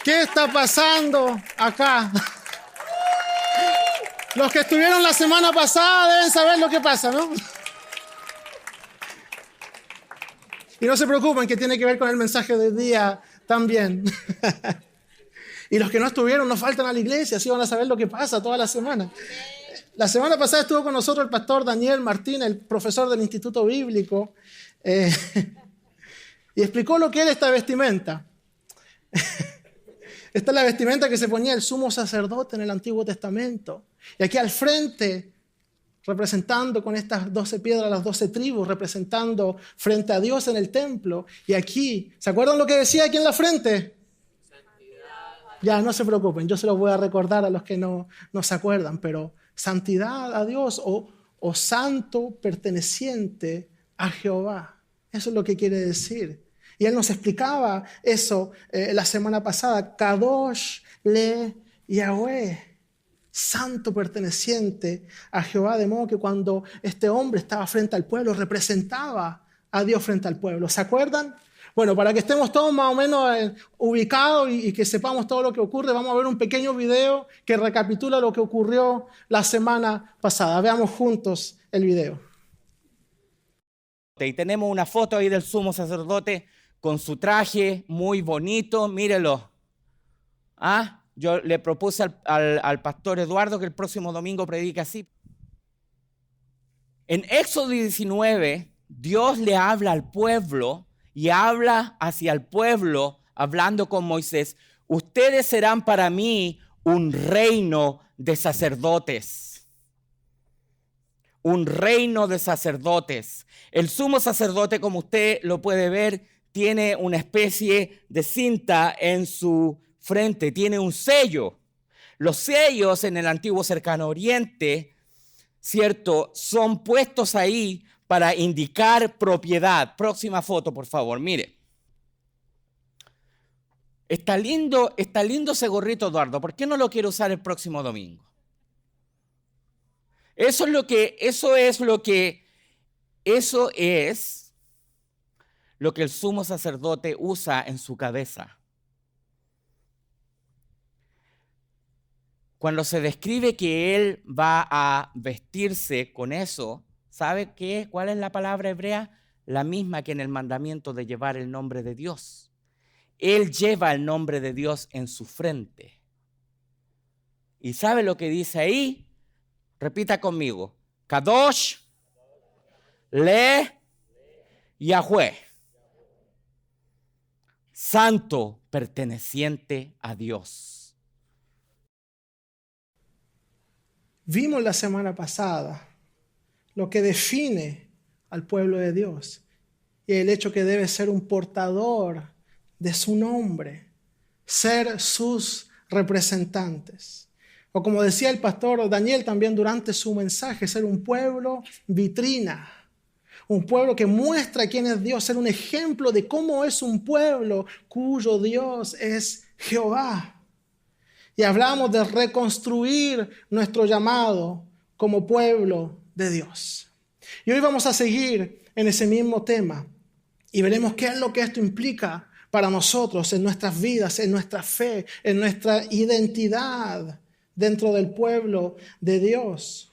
¿Qué está pasando acá? Los que estuvieron la semana pasada deben saber lo que pasa, ¿no? Y no se preocupen, que tiene que ver con el mensaje del día también. Y los que no estuvieron, no faltan a la iglesia, así van a saber lo que pasa toda la semana. La semana pasada estuvo con nosotros el pastor Daniel Martín, el profesor del Instituto Bíblico, y explicó lo que era esta vestimenta. Esta es la vestimenta que se ponía el sumo sacerdote en el Antiguo Testamento. Y aquí al frente, representando con estas 12 piedras, las 12 tribus, representando frente a Dios en el templo. Y aquí, ¿se acuerdan lo que decía aquí en la frente? Santidad. Ya, no se preocupen, yo se los voy a recordar a los que no se acuerdan, pero santidad a Dios o santo perteneciente a Jehová. Eso es lo que quiere decir. Y él nos explicaba eso la semana pasada. Kadosh le Yahweh, santo perteneciente a Jehová, de modo que cuando este hombre estaba frente al pueblo, representaba a Dios frente al pueblo. ¿Se acuerdan? Bueno, para que estemos todos más o menos ubicados y que sepamos todo lo que ocurre, vamos a ver un pequeño video que recapitula lo que ocurrió la semana pasada. Veamos juntos el video. Y tenemos una foto ahí del sumo sacerdote con su traje muy bonito, mírelo. Yo le propuse al pastor Eduardo que el próximo domingo predique así. En Éxodo 19, Dios le habla al pueblo y habla hacia el pueblo, hablando con Moisés. Ustedes serán para mí un reino de sacerdotes. Un reino de sacerdotes. El sumo sacerdote, como usted lo puede ver, tiene una especie de cinta en su frente, tiene un sello. Los sellos en el antiguo Cercano Oriente, ¿cierto?, son puestos ahí para indicar propiedad. Próxima foto, por favor, mire. Está lindo ese gorrito, Eduardo. ¿Por qué no lo quiere usar el próximo domingo? Eso es lo que el sumo sacerdote usa en su cabeza. Cuando se describe que él va a vestirse con eso, ¿sabe qué? ¿Cuál es la palabra hebrea? La misma que en el mandamiento de llevar el nombre de Dios. Él lleva el nombre de Dios en su frente. ¿Y sabe lo que dice ahí? Repita conmigo. Kadosh le Yahweh. Santo perteneciente a Dios. Vimos la semana pasada lo que define al pueblo de Dios y el hecho que debe ser un portador de su nombre, ser sus representantes. O como decía el pastor Daniel también durante su mensaje, ser un pueblo vitrina. Un pueblo que muestra quién es Dios, ser un ejemplo de cómo es un pueblo cuyo Dios es Jehová. Y hablamos de reconstruir nuestro llamado como pueblo de Dios. Y hoy vamos a seguir en ese mismo tema y veremos qué es lo que esto implica para nosotros en nuestras vidas, en nuestra fe, en nuestra identidad dentro del pueblo de Dios.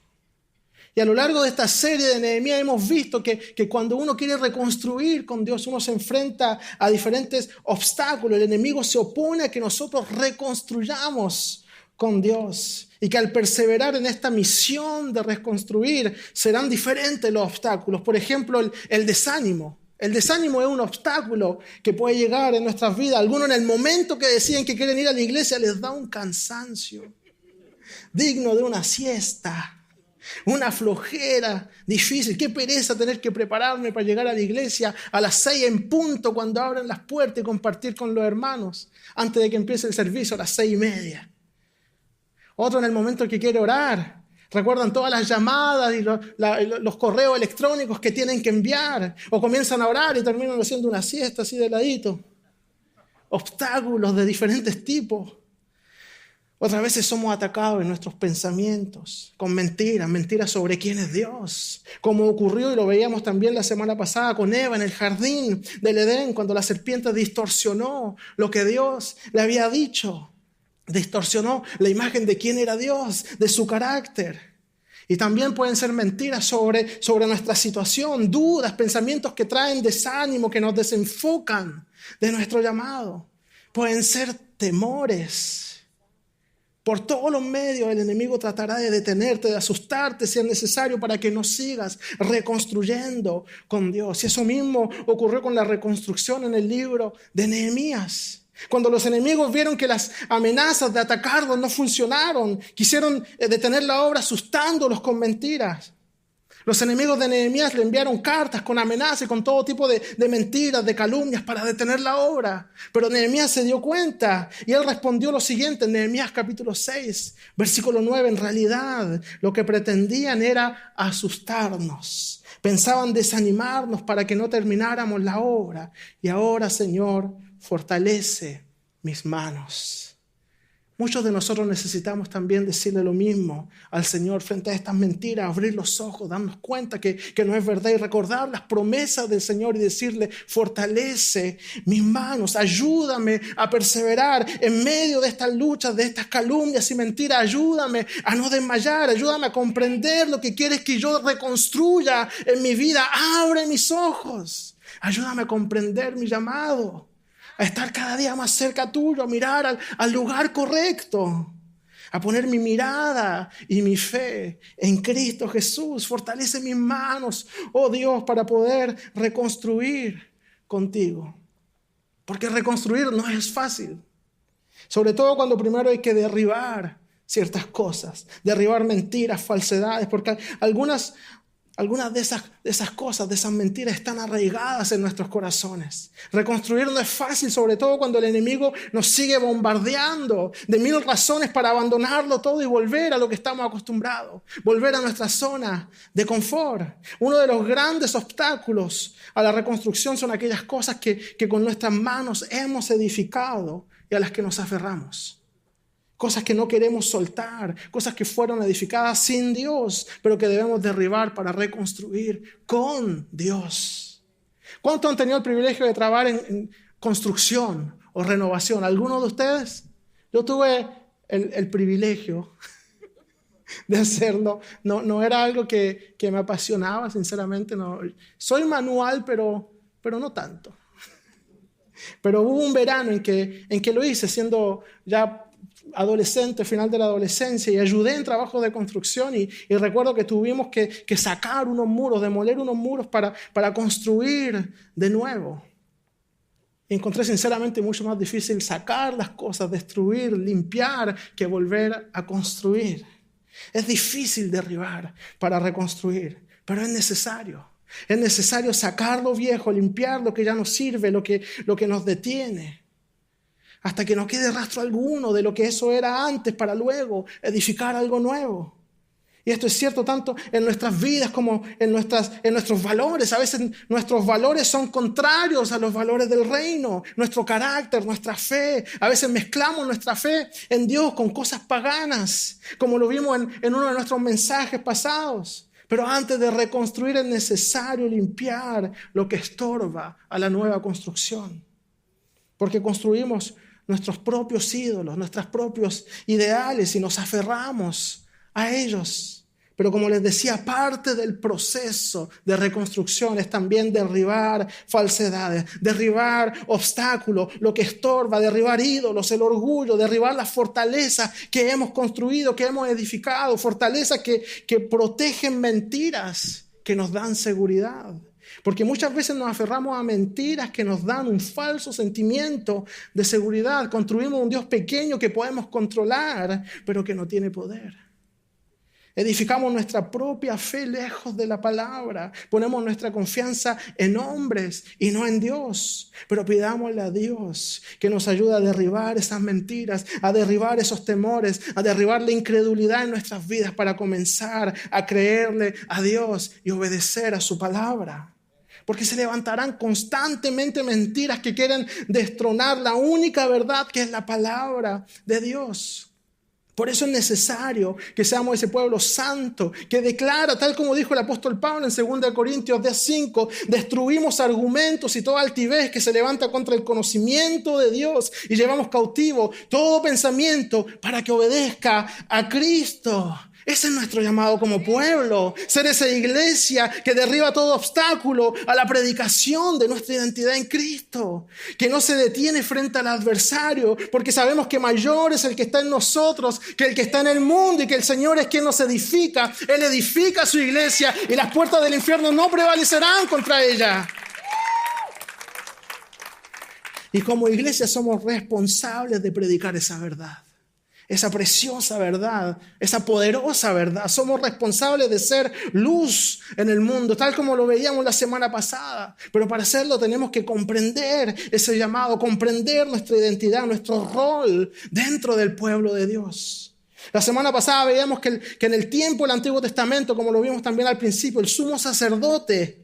Y a lo largo de esta serie de Nehemías hemos visto que cuando uno quiere reconstruir con Dios, uno se enfrenta a diferentes obstáculos. El enemigo se opone a que nosotros reconstruyamos con Dios. Y que al perseverar en esta misión de reconstruir, serán diferentes los obstáculos. Por ejemplo, el desánimo. El desánimo es un obstáculo que puede llegar en nuestras vidas. Algunos en el momento que deciden que quieren ir a la iglesia les da un cansancio digno de una siesta. Una flojera difícil. Qué pereza tener que prepararme para llegar a la iglesia a las 6 en punto cuando abren las puertas y compartir con los hermanos antes de que empiece el servicio a las 6:30. Otro en el momento que quiere orar. Recuerdan todas las llamadas y los correos electrónicos que tienen que enviar. O comienzan a orar y terminan haciendo una siesta así de ladito. Obstáculos de diferentes tipos. Otras veces somos atacados en nuestros pensamientos con mentiras sobre quién es Dios. Como ocurrió y lo veíamos también la semana pasada con Eva en el jardín del Edén, cuando la serpiente distorsionó lo que Dios le había dicho. Distorsionó la imagen de quién era Dios, de su carácter. Y también pueden ser mentiras sobre nuestra situación, dudas, pensamientos que traen desánimo, que nos desenfocan de nuestro llamado. Pueden ser temores. Por todos los medios el enemigo tratará de detenerte, de asustarte si es necesario para que no sigas reconstruyendo con Dios. Y eso mismo ocurrió con la reconstrucción en el libro de Nehemías. Cuando los enemigos vieron que las amenazas de atacarlos no funcionaron, quisieron detener la obra asustándolos con mentiras. Los enemigos de Nehemías le enviaron cartas con amenazas y con todo tipo de mentiras, de calumnias para detener la obra. Pero Nehemías se dio cuenta y él respondió lo siguiente en Nehemías capítulo 6, versículo 9. En realidad lo que pretendían era asustarnos. Pensaban desanimarnos para que no termináramos la obra. Y ahora, Señor, fortalece mis manos. Muchos de nosotros necesitamos también decirle lo mismo al Señor frente a estas mentiras, abrir los ojos, darnos cuenta que no es verdad y recordar las promesas del Señor y decirle, fortalece mis manos, ayúdame a perseverar en medio de estas luchas, de estas calumnias y mentiras, ayúdame a no desmayar, ayúdame a comprender lo que quieres que yo reconstruya en mi vida, abre mis ojos, ayúdame a comprender mi llamado. A estar cada día más cerca tuyo, a mirar al lugar correcto, a poner mi mirada y mi fe en Cristo Jesús. Fortalece mis manos, oh Dios, para poder reconstruir contigo. Porque reconstruir no es fácil. Sobre todo cuando primero hay que derribar ciertas cosas, derribar mentiras, falsedades, porque algunas de esas cosas, de esas mentiras están arraigadas en nuestros corazones. Reconstruir no es fácil, sobre todo cuando el enemigo nos sigue bombardeando de mil razones para abandonarlo todo y volver a lo que estamos acostumbrados, volver a nuestra zona de confort. Uno de los grandes obstáculos a la reconstrucción son aquellas cosas que con nuestras manos hemos edificado y a las que nos aferramos. Cosas que no queremos soltar, cosas que fueron edificadas sin Dios, pero que debemos derribar para reconstruir con Dios. ¿Cuántos han tenido el privilegio de trabajar en construcción o renovación? ¿Alguno de ustedes? Yo tuve el privilegio de hacerlo. No era algo que me apasionaba, sinceramente. No. Soy manual, pero no tanto. Pero hubo un verano en que lo hice siendo ya adolescente, final de la adolescencia, y ayudé en trabajo de construcción y recuerdo que tuvimos que sacar unos muros, demoler unos muros para construir de nuevo. Y encontré sinceramente mucho más difícil sacar las cosas, destruir, limpiar, que volver a construir. Es difícil derribar para reconstruir, pero es necesario. Es necesario sacar lo viejo, limpiar lo que ya no sirve, lo que nos detiene, hasta que no quede rastro alguno de lo que eso era antes para luego edificar algo nuevo. Y esto es cierto tanto en nuestras vidas como en nuestros valores. A veces nuestros valores son contrarios a los valores del reino, nuestro carácter, nuestra fe. A veces mezclamos nuestra fe en Dios con cosas paganas, como lo vimos en uno de nuestros mensajes pasados. Pero antes de reconstruir es necesario limpiar lo que estorba a la nueva construcción. Porque construimos nuestros propios ídolos, nuestros propios ideales y nos aferramos a ellos. Pero como les decía, parte del proceso de reconstrucción es también derribar falsedades, derribar obstáculos, lo que estorba, derribar ídolos, el orgullo, derribar las fortalezas que hemos construido, que hemos edificado, fortalezas que protegen mentiras, que nos dan seguridad. Porque muchas veces nos aferramos a mentiras que nos dan un falso sentimiento de seguridad. Construimos un Dios pequeño que podemos controlar, pero que no tiene poder. Edificamos nuestra propia fe lejos de la palabra. Ponemos nuestra confianza en hombres y no en Dios. Pero pidámosle a Dios que nos ayude a derribar esas mentiras, a derribar esos temores, a derribar la incredulidad en nuestras vidas para comenzar a creerle a Dios y obedecer a su palabra. Porque se levantarán constantemente mentiras que quieren destronar la única verdad que es la palabra de Dios. Por eso es necesario que seamos ese pueblo santo, que declara, tal como dijo el apóstol Pablo en 2 Corintios 10:5, destruimos argumentos y toda altivez que se levanta contra el conocimiento de Dios y llevamos cautivo todo pensamiento para que obedezca a Cristo. Ese es nuestro llamado como pueblo, ser esa iglesia que derriba todo obstáculo a la predicación de nuestra identidad en Cristo, que no se detiene frente al adversario, porque sabemos que mayor es el que está en nosotros que el que está en el mundo y que el Señor es quien nos edifica. Él edifica su iglesia y las puertas del infierno no prevalecerán contra ella. Y como iglesia somos responsables de predicar esa verdad. Esa preciosa verdad, esa poderosa verdad. Somos responsables de ser luz en el mundo, tal como lo veíamos la semana pasada. Pero para hacerlo tenemos que comprender ese llamado, comprender nuestra identidad, nuestro rol dentro del pueblo de Dios. La semana pasada veíamos que en el tiempo del Antiguo Testamento, como lo vimos también al principio, el sumo sacerdote,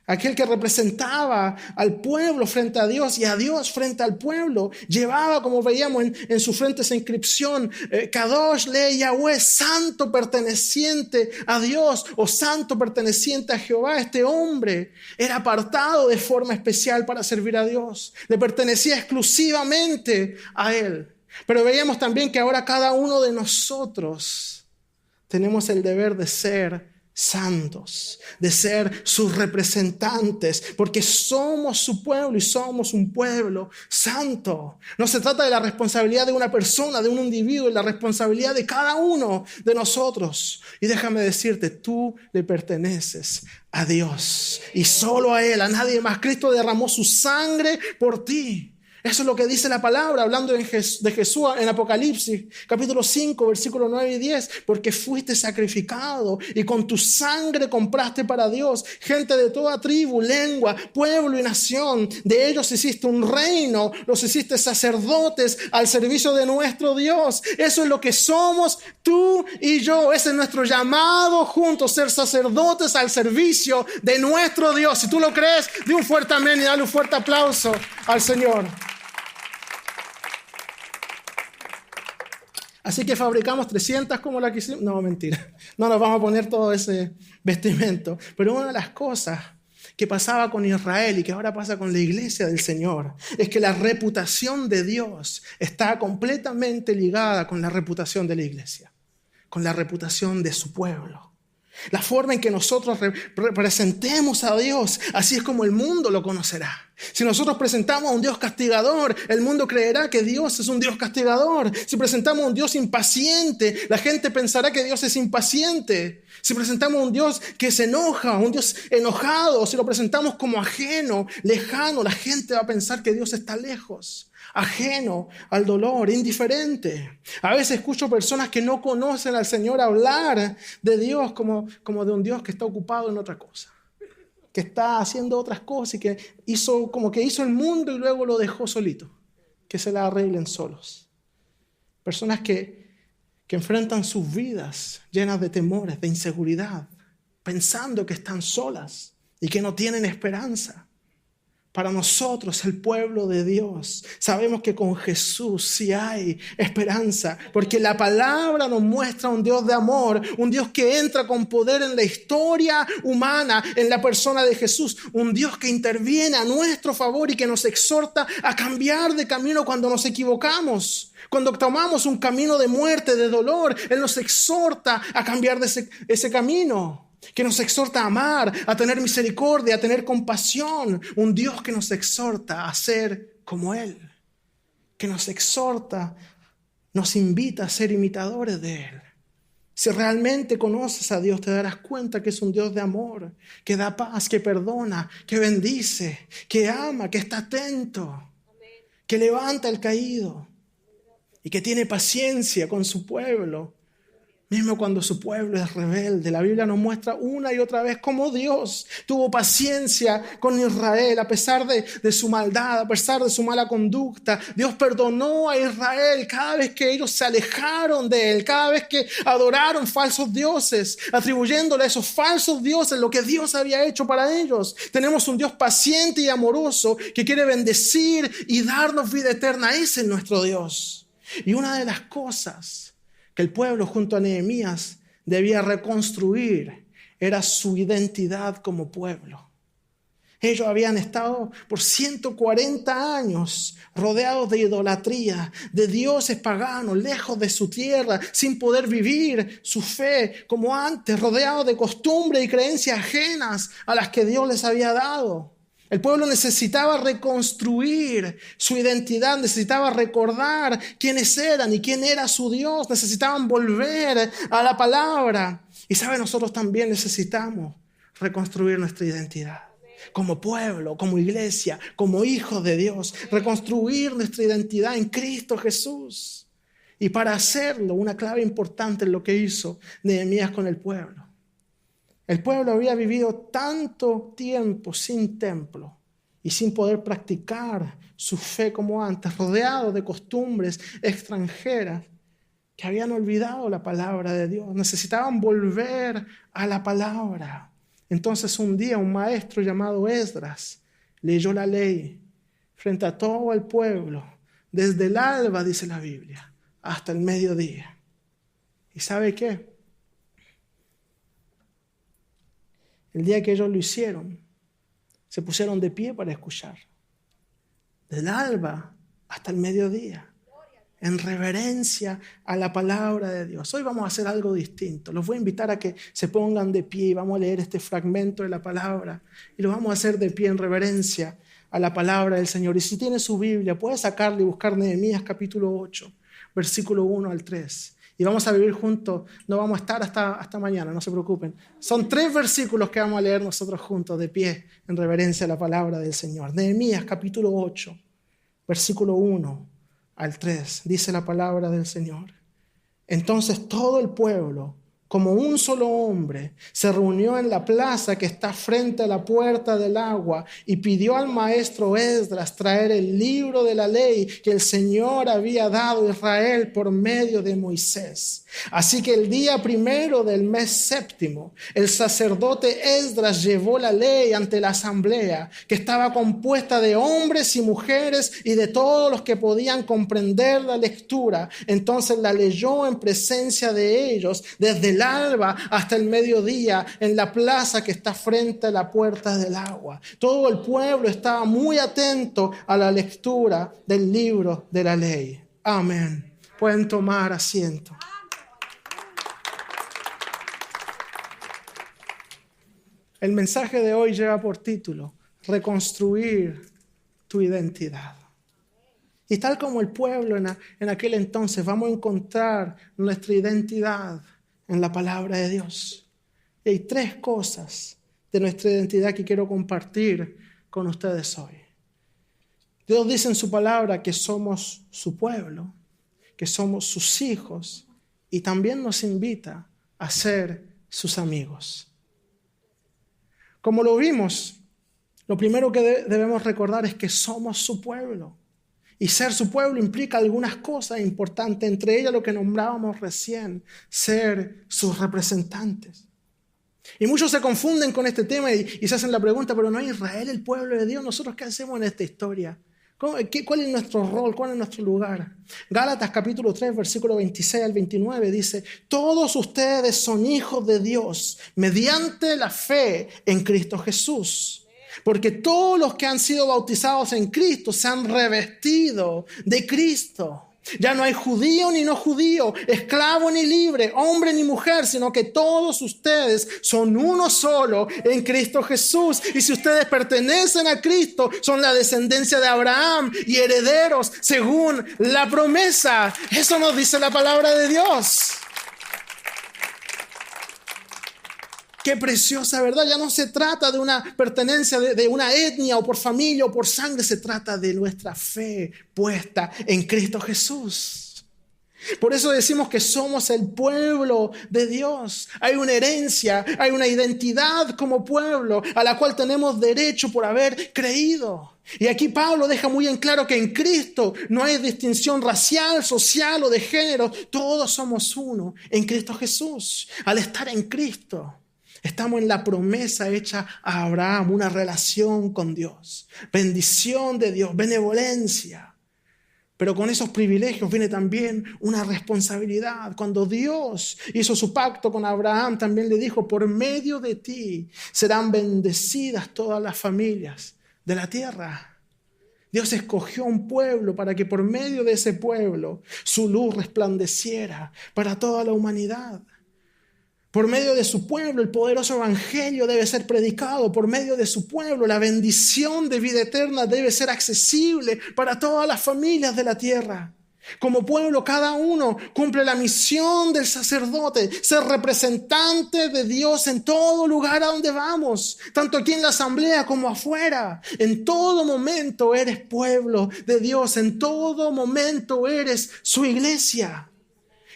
aquel que representaba al pueblo frente a Dios y a Dios frente al pueblo, llevaba, como veíamos en su frente, esa inscripción, Kadosh le Yahweh, santo perteneciente a Dios o santo perteneciente a Jehová. Este hombre era apartado de forma especial para servir a Dios. Le pertenecía exclusivamente a Él. Pero veíamos también que ahora cada uno de nosotros tenemos el deber de ser santos, de ser sus representantes, porque somos su pueblo y somos un pueblo santo. No se trata de la responsabilidad de una persona, de un individuo, es la responsabilidad de cada uno de nosotros. Y déjame decirte, tú le perteneces a Dios y solo a Él, a nadie más. Cristo derramó su sangre por ti. Eso es lo que dice la palabra, hablando de Jesús en Apocalipsis, capítulo 5, versículos 9 y 10. Porque fuiste sacrificado y con tu sangre compraste para Dios gente de toda tribu, lengua, pueblo y nación. De ellos hiciste un reino, los hiciste sacerdotes al servicio de nuestro Dios. Eso es lo que somos tú y yo. Ese es nuestro llamado juntos, ser sacerdotes al servicio de nuestro Dios. Si tú lo crees, di un fuerte amén y dale un fuerte aplauso al Señor. Así que fabricamos 300 como la que hicimos. No, mentira. No nos vamos a poner todo ese vestimento. Pero una de las cosas que pasaba con Israel y que ahora pasa con la iglesia del Señor es que la reputación de Dios está completamente ligada con la reputación de la iglesia, con la reputación de su pueblo. La forma en que nosotros representemos a Dios, así es como el mundo lo conocerá. Si nosotros presentamos a un Dios castigador, el mundo creerá que Dios es un Dios castigador. Si presentamos a un Dios impaciente, la gente pensará que Dios es impaciente. Si presentamos a un Dios que se enoja, un Dios enojado, si lo presentamos como ajeno, lejano, la gente va a pensar que Dios está lejos, ajeno al dolor, indiferente. A veces escucho personas que no conocen al Señor hablar de Dios como de un Dios que está ocupado en otra cosa, que está haciendo otras cosas y que hizo el mundo y luego lo dejó solito, que se la arreglen solos. Personas que enfrentan sus vidas llenas de temores, de inseguridad, pensando que están solas y que no tienen esperanza. Para nosotros, el pueblo de Dios, sabemos que con Jesús sí hay esperanza, porque la palabra nos muestra un Dios de amor, un Dios que entra con poder en la historia humana, en la persona de Jesús, un Dios que interviene a nuestro favor y que nos exhorta a cambiar de camino cuando nos equivocamos. Cuando tomamos un camino de muerte, de dolor, Él nos exhorta a cambiar de ese camino. Que nos exhorta a amar, a tener misericordia, a tener compasión. Un Dios que nos exhorta a ser como Él. Que nos exhorta, nos invita a ser imitadores de Él. Si realmente conoces a Dios, te darás cuenta que es un Dios de amor, que da paz, que perdona, que bendice, que ama, que está atento, que levanta al caído y que tiene paciencia con su pueblo. Mismo cuando su pueblo es rebelde, la Biblia nos muestra una y otra vez cómo Dios tuvo paciencia con Israel a pesar de su maldad, a pesar de su mala conducta. Dios perdonó a Israel cada vez que ellos se alejaron de Él, cada vez que adoraron falsos dioses, atribuyéndole a esos falsos dioses lo que Dios había hecho para ellos. Tenemos un Dios paciente y amoroso que quiere bendecir y darnos vida eterna. Ese es nuestro Dios. Y una de las cosas que el pueblo junto a Nehemías debía reconstruir era su identidad como pueblo. Ellos habían estado por 140 años rodeados de idolatría, de dioses paganos, lejos de su tierra, sin poder vivir su fe como antes, rodeados de costumbres y creencias ajenas a las que Dios les había dado. El pueblo necesitaba reconstruir su identidad, necesitaba recordar quiénes eran y quién era su Dios, necesitaban volver a la palabra. Y sabe, nosotros también necesitamos reconstruir nuestra identidad. Como pueblo, como iglesia, como hijos de Dios, reconstruir nuestra identidad en Cristo Jesús. Y para hacerlo, una clave importante es lo que hizo Nehemías con el pueblo. El pueblo había vivido tanto tiempo sin templo y sin poder practicar su fe como antes, rodeado de costumbres extranjeras, que habían olvidado la palabra de Dios. Necesitaban volver a la palabra. Entonces un día un maestro llamado Esdras leyó la ley frente a todo el pueblo, desde el alba, dice la Biblia, hasta el mediodía. ¿Y sabe qué? El día que ellos lo hicieron, se pusieron de pie para escuchar. Del alba hasta el mediodía, en reverencia a la palabra de Dios. Hoy vamos a hacer algo distinto. Los voy a invitar a que se pongan de pie y vamos a leer este fragmento de la palabra. Y lo vamos a hacer de pie en reverencia a la palabra del Señor. Y si tiene su Biblia, puede sacarle y buscar Nehemías capítulo 8, versículo 1 al 3. Y vamos a vivir juntos. No vamos a estar hasta mañana, no se preocupen. Son 3 versículos que vamos a leer nosotros juntos de pie en reverencia a la palabra del Señor. Nehemías capítulo 8, versículo 1 al 3, dice la palabra del Señor. Entonces todo el pueblo, como un solo hombre, se reunió en la plaza que está frente a la puerta del agua y pidió al maestro Esdras traer el libro de la ley que el Señor había dado a Israel por medio de Moisés. Así que el día primero del mes séptimo, el sacerdote Esdras llevó la ley ante la asamblea, que estaba compuesta de hombres y mujeres y de todos los que podían comprender la lectura. Entonces la leyó en presencia de ellos desde el alba hasta el mediodía en la plaza que está frente a la puerta del agua. Todo el pueblo estaba muy atento a la lectura del libro de la ley. Amén. Pueden tomar asiento. El mensaje de hoy lleva por título Reconstruir tu identidad. Y tal como el pueblo en aquel entonces, vamos a encontrar nuestra identidad en la palabra de Dios. Y hay 3 cosas de nuestra identidad que quiero compartir con ustedes hoy. Dios dice en su palabra que somos su pueblo, que somos sus hijos, y también nos invita a ser sus amigos. Como lo vimos, lo primero que debemos recordar es que somos su pueblo. Y ser su pueblo implica algunas cosas importantes, entre ellas lo que nombrábamos recién, ser sus representantes. Y muchos se confunden con este tema y se hacen la pregunta, pero ¿no es Israel el pueblo de Dios? ¿Nosotros qué hacemos en esta historia? ¿Cuál es nuestro rol? ¿Cuál es nuestro lugar? Gálatas capítulo 3, versículo 26 al 29 dice: todos ustedes son hijos de Dios mediante la fe en Cristo Jesús. Porque todos los que han sido bautizados en Cristo se han revestido de Cristo. Ya no hay judío ni no judío, esclavo ni libre, hombre ni mujer, sino que todos ustedes son uno solo en Cristo Jesús. Y si ustedes pertenecen a Cristo, son la descendencia de Abraham y herederos según la promesa. Eso nos dice la palabra de Dios. Qué preciosa, ¿verdad? Ya no se trata de una pertenencia de una etnia o por familia o por sangre. Se trata de nuestra fe puesta en Cristo Jesús. Por eso decimos que somos el pueblo de Dios. Hay una herencia, hay una identidad como pueblo a la cual tenemos derecho por haber creído. Y aquí Pablo deja muy en claro que en Cristo no hay distinción racial, social o de género. Todos somos uno en Cristo Jesús. Al estar en Cristo, estamos en la promesa hecha a Abraham, una relación con Dios, bendición de Dios, benevolencia. Pero con esos privilegios viene también una responsabilidad. Cuando Dios hizo su pacto con Abraham, también le dijo, por medio de ti serán bendecidas todas las familias de la tierra. Dios escogió un pueblo para que por medio de ese pueblo su luz resplandeciera para toda la humanidad. Por medio de su pueblo, el poderoso evangelio debe ser predicado. Por medio de su pueblo, la bendición de vida eterna debe ser accesible para todas las familias de la tierra. Como pueblo, cada uno cumple la misión del sacerdote, ser representante de Dios en todo lugar a donde vamos, tanto aquí en la asamblea como afuera. En todo momento eres pueblo de Dios, en todo momento eres su iglesia.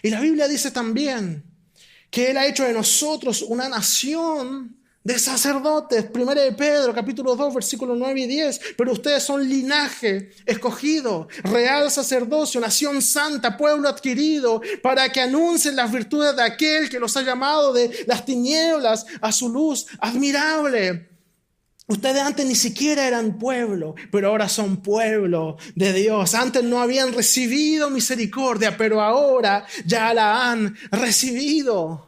Y la Biblia dice también que Él ha hecho de nosotros una nación de sacerdotes. 1 de Pedro, capítulo 2, versículos 9 y 10. Pero ustedes son linaje escogido, real sacerdocio, nación santa, pueblo adquirido, para que anuncien las virtudes de aquel que los ha llamado de las tinieblas a su luz admirable. Ustedes antes ni siquiera eran pueblo, pero ahora son pueblo de Dios. Antes no habían recibido misericordia, pero ahora ya la han recibido.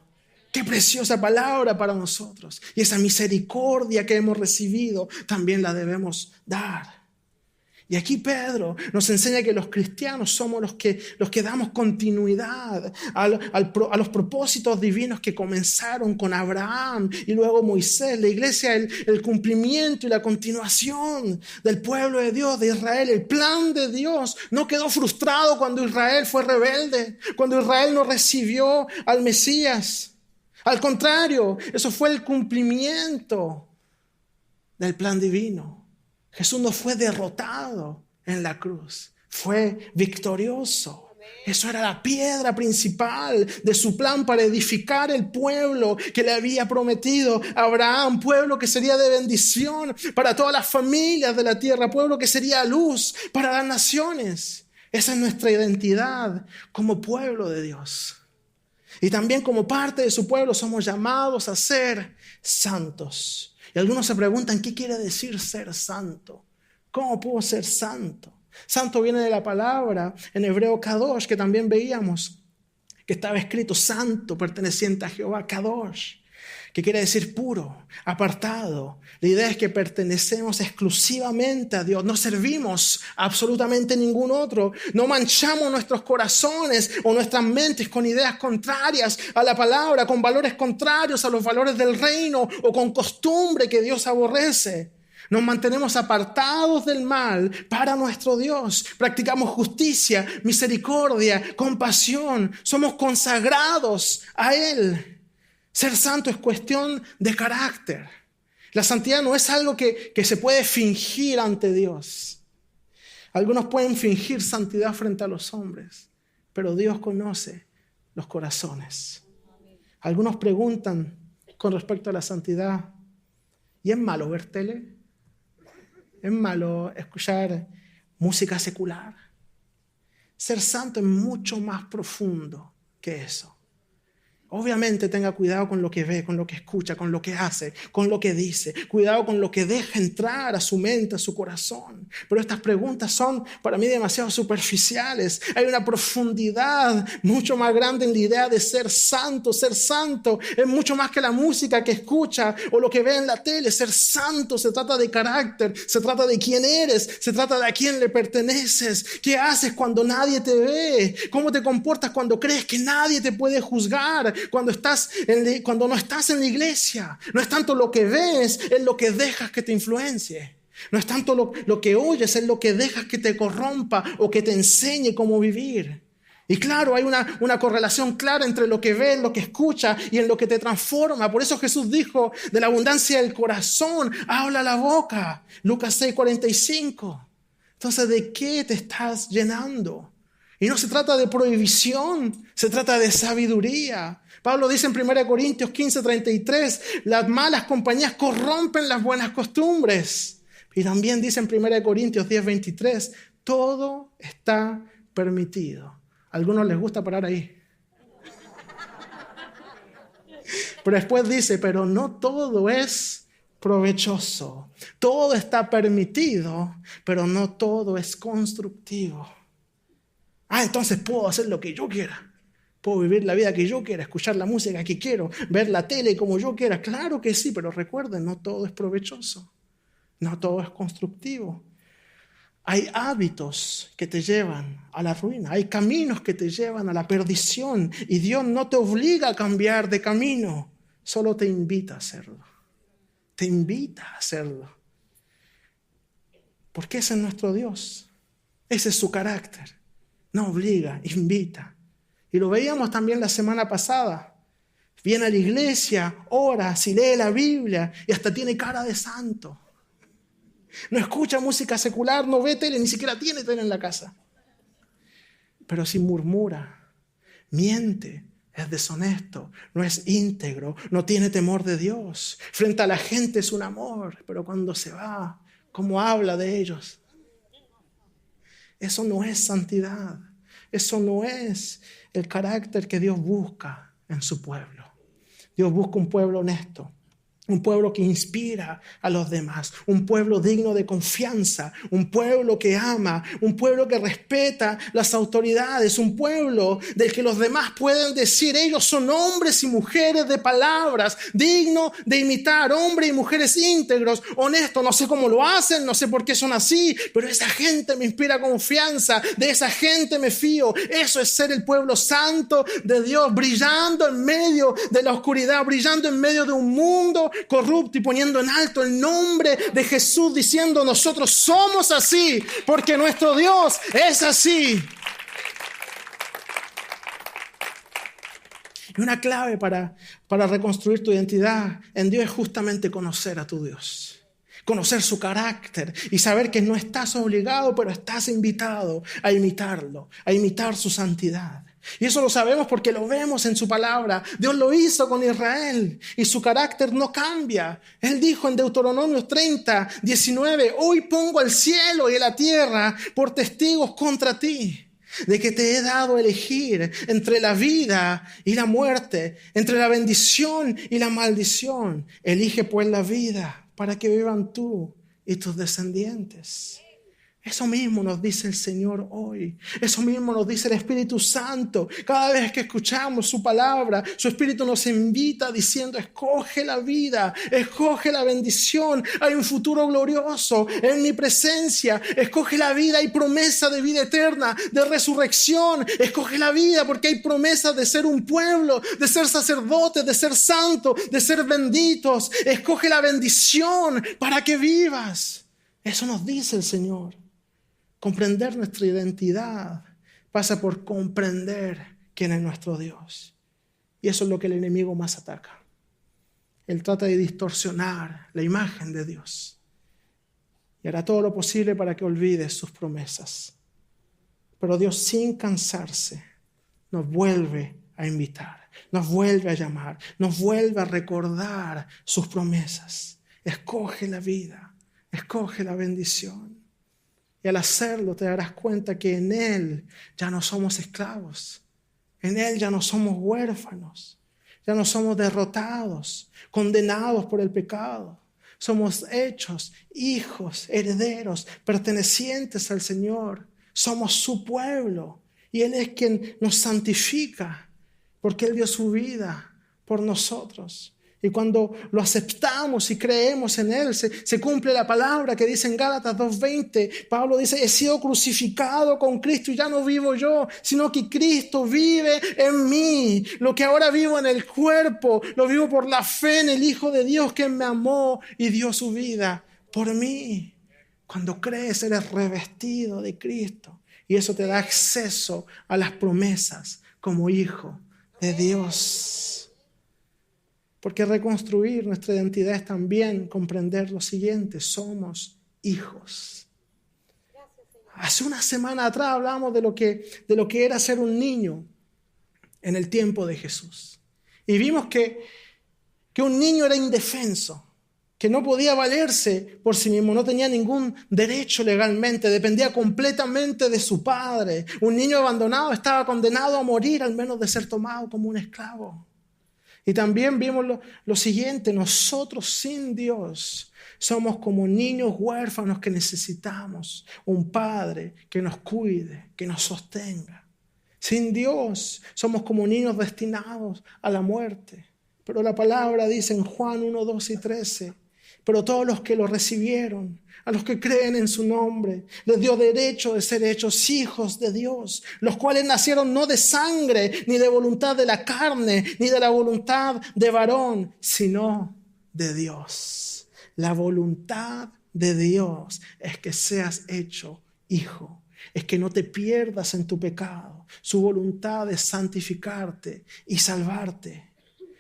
Qué preciosa palabra para nosotros. Y esa misericordia que hemos recibido también la debemos dar. Y aquí Pedro nos enseña que los cristianos somos los que damos continuidad a los propósitos divinos que comenzaron con Abraham y luego Moisés. La iglesia, el cumplimiento y la continuación del pueblo de Dios, de Israel. El plan de Dios no quedó frustrado cuando Israel fue rebelde, cuando Israel no recibió al Mesías. Al contrario, eso fue el cumplimiento del plan divino. Jesús no fue derrotado en la cruz, fue victorioso. Eso era la piedra principal de su plan para edificar el pueblo que le había prometido a Abraham, pueblo que sería de bendición para todas las familias de la tierra, pueblo que sería luz para las naciones. Esa es nuestra identidad como pueblo de Dios. Y también como parte de su pueblo somos llamados a ser santos. Y algunos se preguntan, ¿qué quiere decir ser santo? ¿Cómo puedo ser santo? Santo viene de la palabra en hebreo kadosh, que también veíamos, que estaba escrito santo, perteneciente a Jehová, kadosh, que quiere decir puro, apartado. La idea es que pertenecemos exclusivamente a Dios, no servimos a absolutamente ningún otro, no manchamos nuestros corazones o nuestras mentes con ideas contrarias a la palabra, con valores contrarios a los valores del reino o con costumbre que Dios aborrece. Nos mantenemos apartados del mal para nuestro Dios. Practicamos justicia, misericordia, compasión. Somos consagrados a Él. Ser santo es cuestión de carácter. La santidad no es algo que se puede fingir ante Dios. Algunos pueden fingir santidad frente a los hombres, pero Dios conoce los corazones. Algunos preguntan con respecto a la santidad, ¿y es malo ver tele? ¿Es malo escuchar música secular? Ser santo es mucho más profundo que eso. Obviamente tenga cuidado con lo que ve, con lo que escucha, con lo que hace, con lo que dice. Cuidado con lo que deja entrar a su mente, a su corazón. Pero estas preguntas son para mí demasiado superficiales. Hay una profundidad mucho más grande en la idea de ser santo. Ser santo es mucho más que la música que escucha o lo que ve en la tele. Ser santo se trata de carácter, se trata de quién eres, se trata de a quién le perteneces. ¿Qué haces cuando nadie te ve? ¿Cómo te comportas cuando crees que nadie te puede juzgar? Cuando no estás en la iglesia, no es tanto lo que ves, es lo que dejas que te influencie. No es tanto lo que oyes, es lo que dejas que te corrompa o que te enseñe cómo vivir. Y claro, hay una correlación clara entre lo que ves, lo que escuchas y en lo que te transforma. Por eso Jesús dijo, de la abundancia del corazón habla la boca. Lucas 6:45. Entonces, ¿de qué te estás llenando? Y no se trata de prohibición, se trata de sabiduría. Pablo dice en 1 Corintios 15:33, las malas compañías corrompen las buenas costumbres. Y también dice en 1 Corintios 10:23, todo está permitido. A algunos les gusta parar ahí. Pero después dice, pero no todo es provechoso. Todo está permitido, pero no todo es constructivo. Entonces puedo hacer lo que yo quiera. Puedo vivir la vida que yo quiera, escuchar la música que quiero, ver la tele como yo quiera. Claro que sí, pero recuerden, no todo es provechoso. No todo es constructivo. Hay hábitos que te llevan a la ruina. Hay caminos que te llevan a la perdición. Y Dios no te obliga a cambiar de camino. Solo te invita a hacerlo. Te invita a hacerlo. Porque ese es nuestro Dios. Ese es su carácter. No obliga, invita. Y lo veíamos también la semana pasada. Viene a la iglesia, ora, si lee la Biblia y hasta tiene cara de santo. No escucha música secular, no ve tele, ni siquiera tiene tele en la casa. Pero si murmura, miente, es deshonesto, no es íntegro, no tiene temor de Dios. Frente a la gente es un amor, pero cuando se va, ¿cómo habla de ellos? Eso no es santidad. Eso no es el carácter que Dios busca en su pueblo. Dios busca un pueblo honesto. Un pueblo que inspira a los demás, un pueblo digno de confianza, un pueblo que ama, un pueblo que respeta las autoridades, un pueblo del que los demás pueden decir, ellos son hombres y mujeres de palabras, dignos de imitar, hombres y mujeres íntegros, honestos. No sé cómo lo hacen, no sé por qué son así, pero esa gente me inspira confianza, de esa gente me fío. Eso es ser el pueblo santo de Dios, brillando en medio de la oscuridad, brillando en medio de un mundo corrupto y poniendo en alto el nombre de Jesús, diciendo nosotros somos así porque nuestro Dios es así. Y una clave para reconstruir tu identidad en Dios es justamente conocer a tu Dios, conocer su carácter y saber que no estás obligado, pero estás invitado a imitarlo, a imitar su santidad. Y eso lo sabemos porque lo vemos en su palabra. Dios lo hizo con Israel y su carácter no cambia. Él dijo en Deuteronomio 30, 19, hoy pongo el cielo y la tierra por testigos contra ti, de que te he dado a elegir entre la vida y la muerte, entre la bendición y la maldición. Elige pues la vida para que vivan tú y tus descendientes. Eso mismo nos dice el Señor hoy. Eso mismo nos dice el Espíritu Santo. Cada vez que escuchamos su palabra, su Espíritu nos invita diciendo, escoge la vida, escoge la bendición. Hay un futuro glorioso en mi presencia. Escoge la vida, hay promesa de vida eterna, de resurrección. Escoge la vida porque hay promesas de ser un pueblo, de ser sacerdotes, de ser santos, de ser benditos. Escoge la bendición para que vivas. Eso nos dice el Señor. Comprender nuestra identidad pasa por comprender quién es nuestro Dios. Y eso es lo que el enemigo más ataca. Él trata de distorsionar la imagen de Dios. Y hará todo lo posible para que olvides sus promesas. Pero Dios, sin cansarse, nos vuelve a invitar, nos vuelve a llamar, nos vuelve a recordar sus promesas. Escoge la vida, escoge la bendición. Y al hacerlo te darás cuenta que en Él ya no somos esclavos. En Él ya no somos huérfanos. Ya no somos derrotados, condenados por el pecado. Somos hechos hijos, herederos, pertenecientes al Señor. Somos su pueblo. Y Él es quien nos santifica, porque Él dio su vida por nosotros. Y cuando lo aceptamos y creemos en Él, se cumple la palabra que dice en Gálatas 2:20. Pablo dice, he sido crucificado con Cristo y ya no vivo yo, sino que Cristo vive en mí. Lo que ahora vivo en el cuerpo, lo vivo por la fe en el Hijo de Dios que me amó y dio su vida por mí. Cuando crees, eres revestido de Cristo. Y eso te da acceso a las promesas como hijo de Dios. Porque reconstruir nuestra identidad es también comprender lo siguiente: somos hijos. Hace una semana atrás hablábamos de lo que era ser un niño en el tiempo de Jesús. Y vimos que un niño era indefenso, que no podía valerse por sí mismo, no tenía ningún derecho legalmente, dependía completamente de su padre. Un niño abandonado estaba condenado a morir, al menos de ser tomado como un esclavo. Y también vimos lo siguiente: nosotros sin Dios somos como niños huérfanos que necesitamos un padre que nos cuide, que nos sostenga. Sin Dios somos como niños destinados a la muerte. Pero la palabra dice en Juan 1, 12 y 13, pero todos los que lo recibieron, a los que creen en su nombre, les dio derecho de ser hechos hijos de Dios, los cuales nacieron no de sangre, ni de voluntad de la carne, ni de la voluntad de varón, sino de Dios. La voluntad de Dios es que seas hecho hijo, es que no te pierdas en tu pecado. Su voluntad es santificarte y salvarte.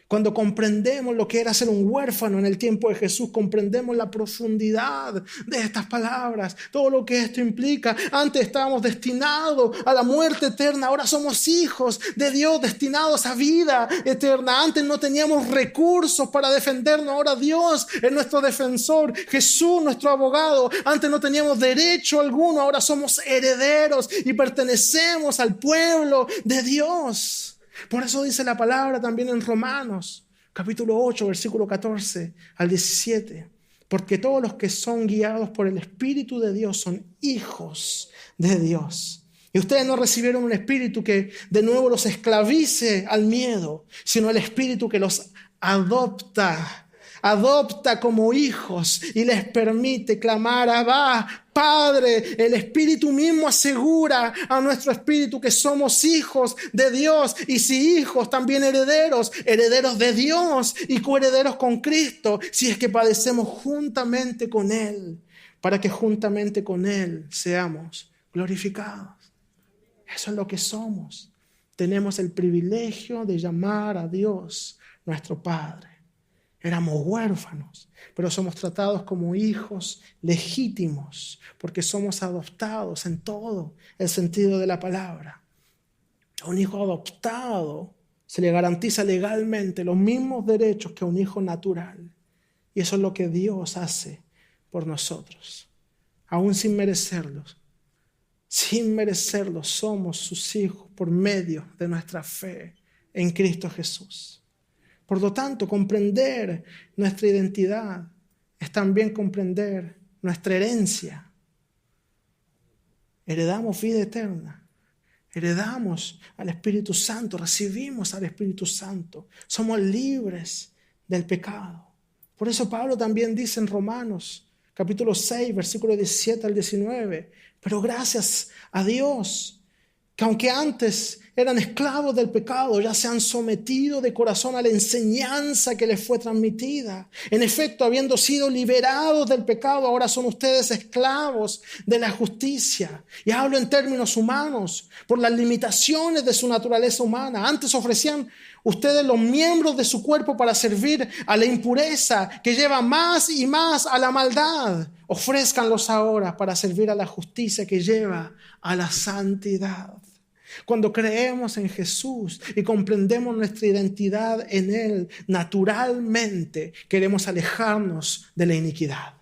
Cuando comprendemos lo que era ser un huérfano en el tiempo de Jesús, comprendemos la profundidad de estas palabras, todo lo que esto implica. Antes estábamos destinados a la muerte eterna, ahora somos hijos de Dios destinados a vida eterna. Antes no teníamos recursos para defendernos, ahora Dios es nuestro defensor, Jesús nuestro abogado. Antes no teníamos derecho alguno, ahora somos herederos y pertenecemos al pueblo de Dios. Por eso dice la palabra también en Romanos, capítulo 8, versículo 14 al 17. Porque todos los que son guiados por el Espíritu de Dios son hijos de Dios. Y ustedes no recibieron un espíritu que de nuevo los esclavice al miedo, sino el espíritu que los adopta como hijos y les permite clamar: Abba, Padre. El Espíritu mismo asegura a nuestro espíritu que somos hijos de Dios, y si hijos, también herederos, herederos de Dios y coherederos con Cristo, si es que padecemos juntamente con Él, para que juntamente con Él seamos glorificados. Eso es lo que somos. Tenemos el privilegio de llamar a Dios nuestro Padre. Éramos huérfanos, pero somos tratados como hijos legítimos, porque somos adoptados en todo el sentido de la palabra. A un hijo adoptado se le garantiza legalmente los mismos derechos que a un hijo natural. Y eso es lo que Dios hace por nosotros, aún sin merecerlos. Sin merecerlos, somos sus hijos por medio de nuestra fe en Cristo Jesús. Por lo tanto, comprender nuestra identidad es también comprender nuestra herencia. Heredamos vida eterna. Heredamos al Espíritu Santo, recibimos al Espíritu Santo. Somos libres del pecado. Por eso Pablo también dice en Romanos, capítulo 6, versículo 17 al 19, pero gracias a Dios, que aunque antes eran esclavos del pecado, ya se han sometido de corazón a la enseñanza que les fue transmitida. En efecto, habiendo sido liberados del pecado, ahora son ustedes esclavos de la justicia. Y hablo en términos humanos, por las limitaciones de su naturaleza humana. Antes ofrecían ustedes los miembros de su cuerpo para servir a la impureza que lleva más y más a la maldad. Ofrézcanlos ahora para servir a la justicia que lleva a la santidad. Cuando creemos en Jesús y comprendemos nuestra identidad en Él, naturalmente queremos alejarnos de la iniquidad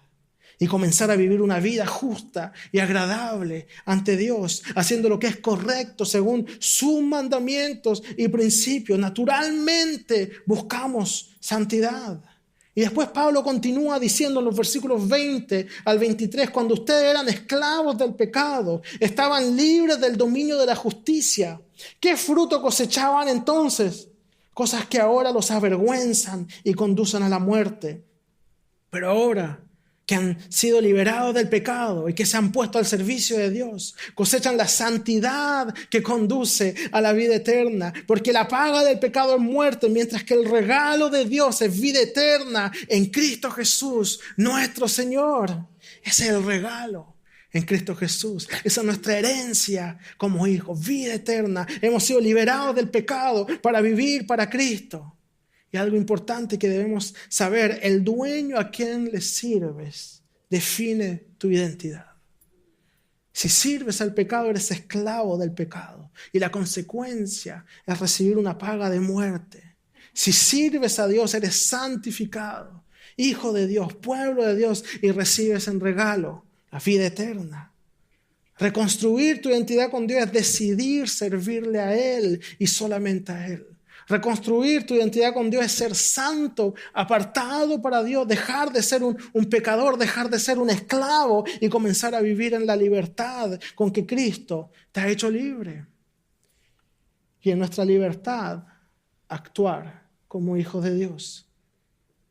y comenzar a vivir una vida justa y agradable ante Dios, haciendo lo que es correcto según sus mandamientos y principios. Naturalmente buscamos santidad. Y después Pablo continúa diciendo en los versículos 20 al 23, cuando ustedes eran esclavos del pecado, estaban libres del dominio de la justicia. ¿Qué fruto cosechaban entonces? Cosas que ahora los avergüenzan y conducen a la muerte. Pero ahora que han sido liberados del pecado y que se han puesto al servicio de Dios, cosechan la santidad que conduce a la vida eterna, porque la paga del pecado es muerte, mientras que el regalo de Dios es vida eterna en Cristo Jesús, nuestro Señor. Ese es el regalo en Cristo Jesús. Esa es nuestra herencia como hijos, vida eterna. Hemos sido liberados del pecado para vivir para Cristo. Y algo importante que debemos saber, el dueño a quien le sirves define tu identidad. Si sirves al pecado, eres esclavo del pecado. Y la consecuencia es recibir una paga de muerte. Si sirves a Dios, eres santificado, hijo de Dios, pueblo de Dios, y recibes en regalo la vida eterna. Reconstruir tu identidad con Dios es decidir servirle a Él y solamente a Él. Reconstruir tu identidad con Dios es ser santo, apartado para Dios, dejar de ser un pecador, dejar de ser un esclavo y comenzar a vivir en la libertad con que Cristo te ha hecho libre. y en nuestra libertad actuar como hijos de Dios.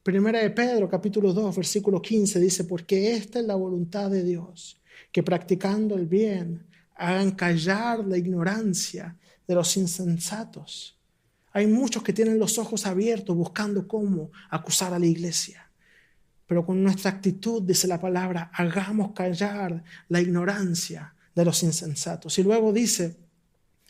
Primera de Pedro, capítulo 2, versículo 15 dice: porque esta es la voluntad de Dios, que practicando el bien hagan callar la ignorancia de los insensatos. Hay muchos que tienen los ojos abiertos buscando cómo acusar a la iglesia. Pero con nuestra actitud, dice la palabra, hagamos callar la ignorancia de los insensatos. Y luego dice,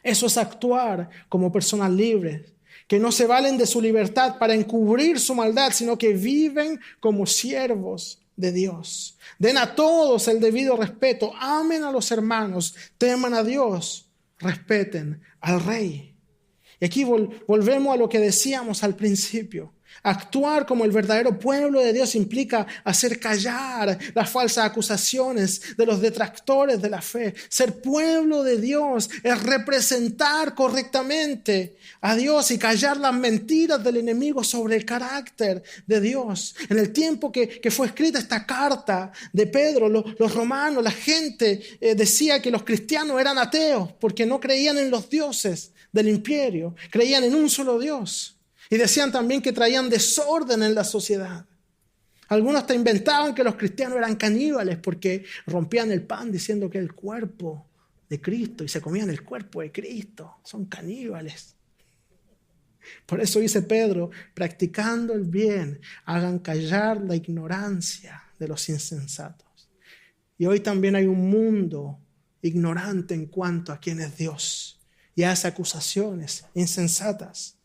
eso es actuar como personas libres, que no se valen de su libertad para encubrir su maldad, sino que viven como siervos de Dios. Den a todos el debido respeto, amen a los hermanos, teman a Dios, respeten al Rey. Y aquí volvemos a lo que decíamos al principio. Actuar como el verdadero pueblo de Dios implica hacer callar las falsas acusaciones de los detractores de la fe. Ser pueblo de Dios es representar correctamente a Dios y callar las mentiras del enemigo sobre el carácter de Dios. En el tiempo que fue escrita esta carta de Pedro, los romanos, la gente decía que los cristianos eran ateos porque no creían en los dioses del imperio, creían en un solo Dios. Y decían también que traían desorden en la sociedad. Algunos hasta inventaban que los cristianos eran caníbales porque rompían el pan diciendo que era el cuerpo de Cristo y se comían el cuerpo de Cristo. Son caníbales. Por eso dice Pedro, practicando el bien, hagan callar la ignorancia de los insensatos. Y hoy también hay un mundo ignorante en cuanto a quién es Dios y hace acusaciones insensatas.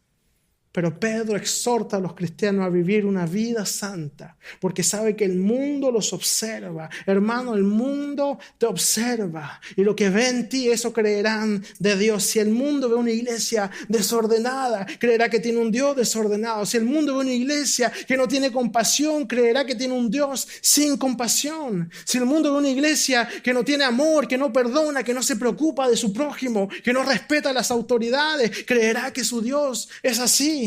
Pero Pedro exhorta a los cristianos a vivir una vida santa, porque sabe que el mundo los observa. Hermano, el mundo te observa y lo que ve en ti, eso creerán de Dios. Si el mundo ve una iglesia desordenada, creerá que tiene un Dios desordenado. Si el mundo ve una iglesia que no tiene compasión, creerá que tiene un Dios sin compasión. Si el mundo ve una iglesia que no tiene amor, que no perdona, que no se preocupa de su prójimo, que no respeta a las autoridades, creerá que su Dios es así.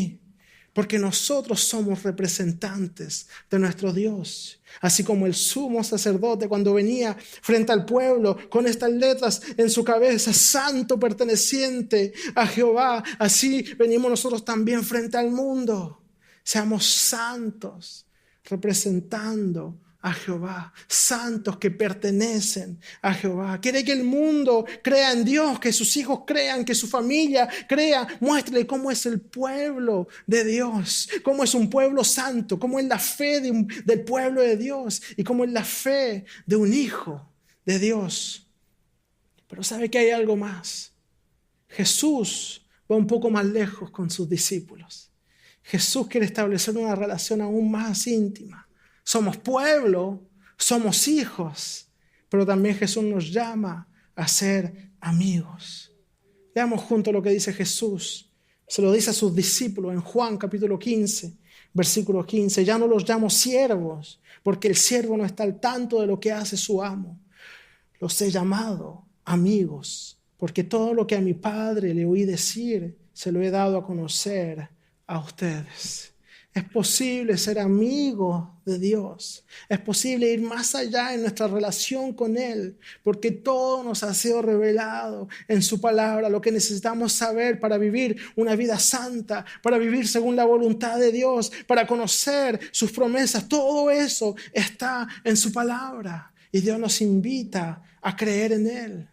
Porque nosotros somos representantes de nuestro Dios. Así como el sumo sacerdote cuando venía frente al pueblo con estas letras en su cabeza, santo perteneciente a Jehová, así venimos nosotros también frente al mundo. Seamos santos, representando a Jehová, santos que pertenecen a Jehová. Quiere que el mundo crea en Dios, que sus hijos crean, que su familia crea. Muéstrale cómo es el pueblo de Dios, cómo es un pueblo santo, cómo es la fe del pueblo de Dios y cómo es la fe de un hijo de Dios. Pero ¿sabe que hay algo más? Jesús va un poco más lejos con sus discípulos. Jesús quiere establecer una relación aún más íntima. Somos pueblo, somos hijos, pero también Jesús nos llama a ser amigos. Veamos juntos lo que dice Jesús. Se lo dice a sus discípulos en Juan capítulo 15, versículo 15. Ya no los llamo siervos, porque el siervo no está al tanto de lo que hace su amo. Los he llamado amigos, porque todo lo que a mi Padre le oí decir, se lo he dado a conocer a ustedes. Es posible ser amigo de Dios. Es posible ir más allá en nuestra relación con Él, porque todo nos ha sido revelado en su palabra. Lo que necesitamos saber para vivir una vida santa, para vivir según la voluntad de Dios, para conocer sus promesas, todo eso está en su palabra. Y Dios nos invita a creer en Él.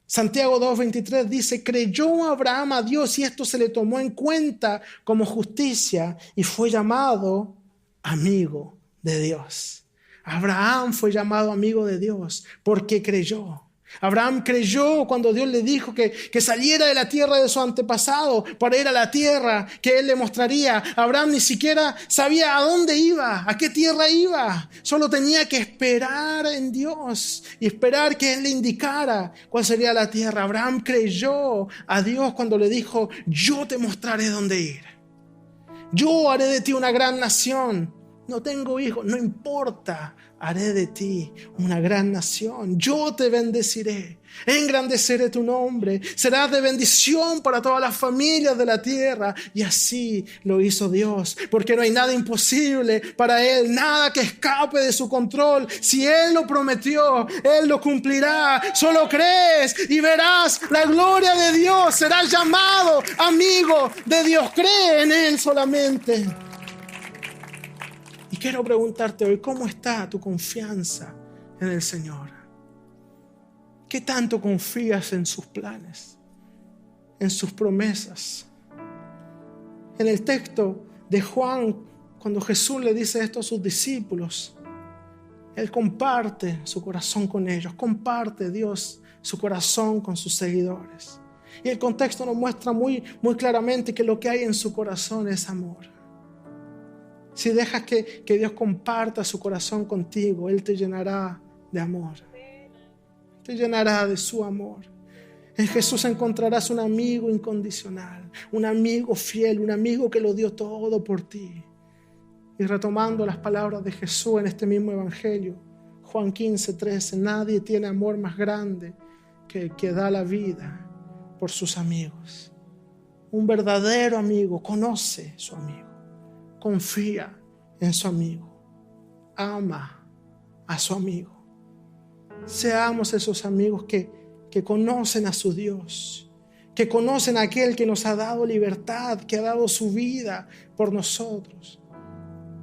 Santiago 2:23 dice, creyó Abraham a Dios y esto se le tomó en cuenta como justicia y fue llamado amigo de Dios. Abraham fue llamado amigo de Dios porque creyó. Abraham creyó cuando Dios le dijo que saliera de la tierra de su antepasado para ir a la tierra que Él le mostraría. Abraham ni siquiera sabía a dónde iba, a qué tierra iba. Solo tenía que esperar en Dios y esperar que Él le indicara cuál sería la tierra. Abraham creyó a Dios cuando le dijo, yo te mostraré dónde ir. Yo haré de ti una gran nación. No tengo hijos, no importa haré de ti una gran nación. Yo te bendeciré, engrandeceré tu nombre, serás de bendición para todas las familias de la tierra. Y así lo hizo Dios, porque no hay nada imposible para Él, nada que escape de su control. Si Él lo prometió, Él lo cumplirá. Solo crees y verás la gloria de Dios, serás llamado amigo de Dios. Cree en Él solamente. Y quiero preguntarte hoy, ¿cómo está tu confianza en el Señor? ¿Qué tanto confías en sus planes, en sus promesas? En el texto de Juan, cuando Jesús le dice esto a sus discípulos, Él comparte su corazón con ellos, comparte Dios su corazón con sus seguidores. Y el contexto nos muestra muy claramente que lo que hay en su corazón es amor. Si dejas que Dios comparta su corazón contigo, Él te llenará de amor. Te llenará de su amor. En Jesús encontrarás un amigo incondicional, un amigo fiel, un amigo que lo dio todo por ti. Y retomando las palabras de Jesús en este mismo evangelio, Juan 15:13, nadie tiene amor más grande que el que da la vida por sus amigos. Un verdadero amigo conoce a su amigo. Confía en su amigo. Ama a su amigo. Seamos esos amigos que conocen a su Dios, que conocen a aquel que nos ha dado libertad, que ha dado su vida por nosotros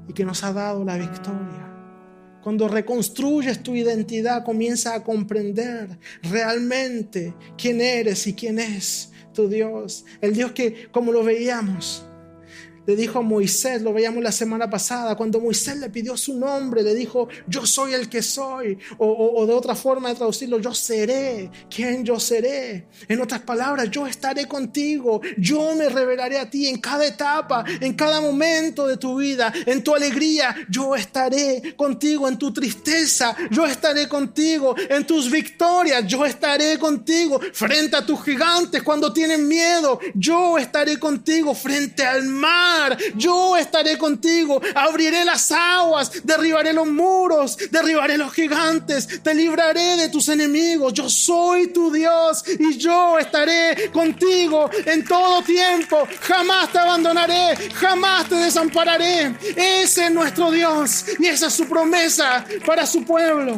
y que nos ha dado la victoria. Cuando reconstruyes tu identidad, comienza a comprender realmente quién eres y quién es tu Dios. El Dios que, como lo veíamos, le dijo a Moisés, lo veíamos la semana pasada, cuando Moisés le pidió su nombre, le dijo, yo soy el que soy, o de otra forma de traducirlo, yo seré quien yo seré. En otras palabras, yo estaré contigo, yo me revelaré a ti en cada etapa, en cada momento de tu vida, en tu alegría, yo estaré contigo, en tu tristeza, yo estaré contigo, en tus victorias, yo estaré contigo, frente a tus gigantes cuando tienen miedo, yo estaré contigo, frente al mar, yo estaré contigo, abriré las aguas, derribaré los muros, derribaré los gigantes, te libraré de tus enemigos. Yo soy tu Dios y yo estaré contigo en todo tiempo. Jamás te abandonaré, jamás te desampararé. Ese es nuestro Dios y esa es su promesa para su pueblo.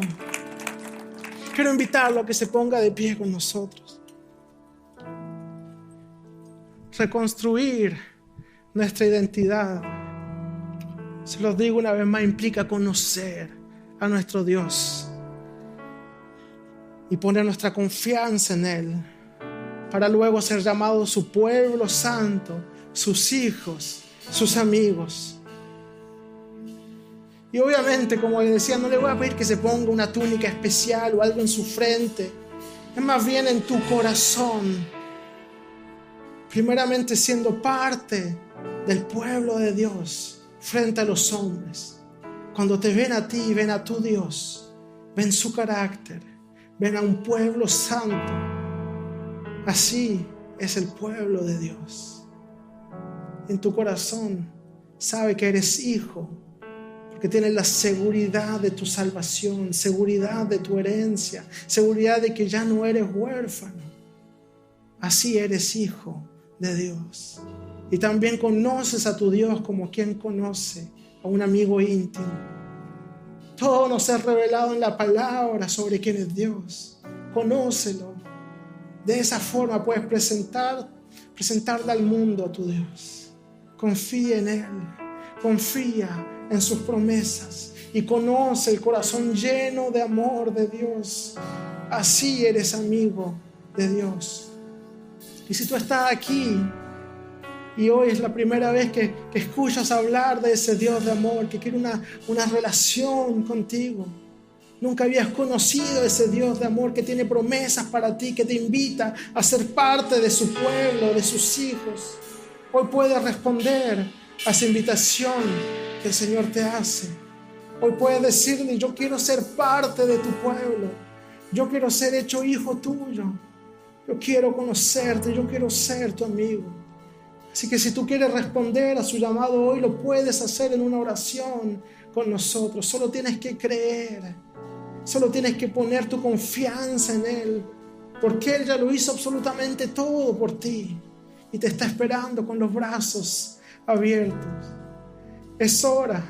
Quiero invitarlo a que se ponga de pie con nosotros. Reconstruir nuestra identidad, se los digo una vez más, implica conocer a nuestro Dios y poner nuestra confianza en Él para luego ser llamados su pueblo santo, sus hijos, sus amigos. Y obviamente, como les decía, no le voy a pedir que se ponga una túnica especial o algo en su frente, es más bien en tu corazón, primeramente siendo parte del pueblo de Dios frente a los hombres. Cuando te ven a ti y ven a tu Dios, ven su carácter, ven a un pueblo santo. Así es el pueblo de Dios. En tu corazón sabe que eres hijo, porque tienes la seguridad de tu salvación, seguridad de tu herencia, seguridad de que ya no eres huérfano. Así eres hijo de Dios. Y también conoces a tu Dios como quien conoce a un amigo íntimo. Todo nos es revelado en la palabra sobre quién es Dios. Conócelo. De esa forma puedes presentarle al mundo a tu Dios. Confía en Él. Confía en sus promesas. Y conoce el corazón lleno de amor de Dios. Así eres amigo de Dios. Y si tú estás aquí y hoy es la primera vez que escuchas hablar de ese Dios de amor, que quiere una relación contigo, nunca habías conocido a ese Dios de amor que tiene promesas para ti, que te invita a ser parte de su pueblo, de sus hijos, hoy puedes responder a esa invitación que el Señor te hace. Hoy puedes decirle, yo quiero ser parte de tu pueblo, yo quiero ser hecho hijo tuyo, yo quiero conocerte, yo quiero ser tu amigo. Así que si tú quieres responder a su llamado hoy, lo puedes hacer en una oración con nosotros. Solo tienes que creer. Solo tienes que poner tu confianza en Él, porque Él ya lo hizo absolutamente todo por ti y te está esperando con los brazos abiertos. Es hora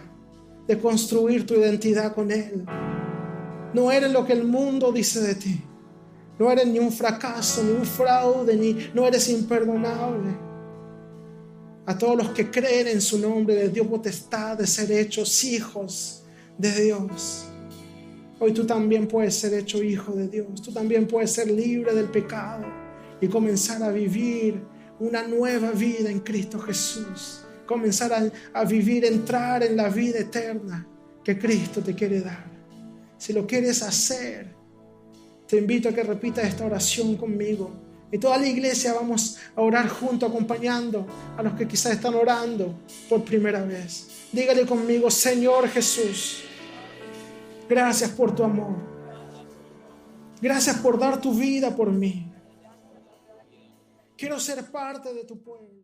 de construir tu identidad con Él. No eres lo que el mundo dice de ti. No eres ni un fracaso, ni un fraude, no eres imperdonable. A todos los que creen en su nombre, les dio potestad de ser hechos hijos de Dios. Hoy tú también puedes ser hecho hijo de Dios. Tú también puedes ser libre del pecado y comenzar a vivir una nueva vida en Cristo Jesús. Comenzar a vivir, entrar en la vida eterna que Cristo te quiere dar. Si lo quieres hacer, te invito a que repitas esta oración conmigo. Y toda la iglesia vamos a orar junto, acompañando a los que quizás están orando por primera vez. Dígale conmigo: Señor Jesús, gracias por tu amor. Gracias por dar tu vida por mí. Quiero ser parte de tu pueblo.